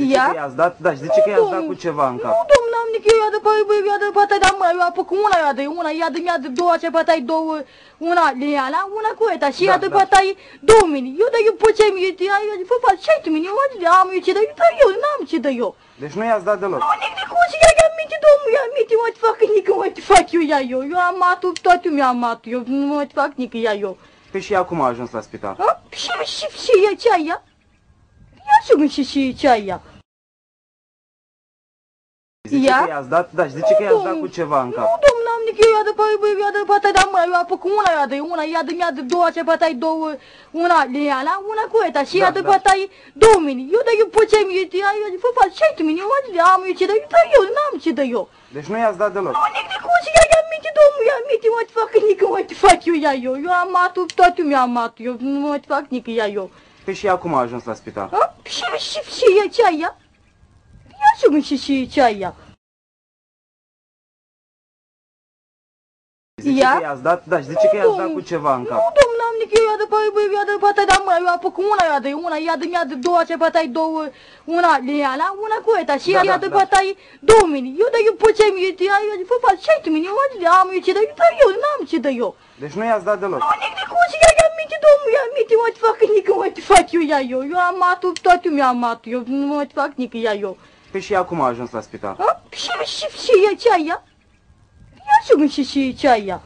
Zice că i-ați dat, da, zice că i-ați dat cu ceva în cap. Nu, domnule, n-am nici eu, ia de pătai, dar mă, eu am făcut una, ia de două, ce pătai, două, una leala, una cu eta, și ia de pătai 2000. Eu, dar eu pe ce mi-e, eu, fă, fac 6.000, eu am eu ce de eu, dar eu, n-am ce de eu. Deci nu i-ați dat deloc. Nu, nici cum și ia minte, domnul, ia minte, mă, te fac nici, mă, te fac eu, eu am matul, tot eu mi-am matul, eu, nu mă, te fac nici, ia eu. Păi și acum a ajuns la spital. Și e ce aia? Ia și ce aia? Zice că i-ați dat, da, zice că i-ați dat cu ceva în cap. Nu, domnule, n-am nici eu, ia de pătai, dar mă, eu am făcut una, ia de două, ce pătai, două, una leala, una cu eta, și ia de pătai 2000. Eu, dar eu pe ce mi-e, eu, fă, fac 6.000, eu am eu ce de eu, dar eu, n-am ce de eu. Deci nu i-ați dat deloc. Nu, nici cum și ia minte, domnul, ia minte, mă, te fac nici, mă, te fac eu, eu am matul, tot eu mi-am matul, eu, nu mă, te fac nici, eu. Păi și acum a ajuns la spital. Și e ce aia? Ia și ce aia? Zice că i-ați dat, da, zice că i-ați dat cu ceva în cap. Nu, domnule, n-am nici eu, ia de pătai, dar mă, eu am făcut una, ia de două, ce pătai, două, una leala, una cu eta, și ia de pătai 2000. Eu, dar eu pe ce mi-e, eu, fă, fac 6.000, eu am eu ce de eu, dar eu, n-am ce de eu. Deci nu i-ați dat deloc. Nu, nici cum și ia minte, domnul, ia minte, mă, te fac nici, mă, te fac eu, eu am matul, tot eu mi-am matul, eu, nu mă, te fac nici, eu. Păi și acum a ajuns la spital. Și e ce aia? Ia și ce aia?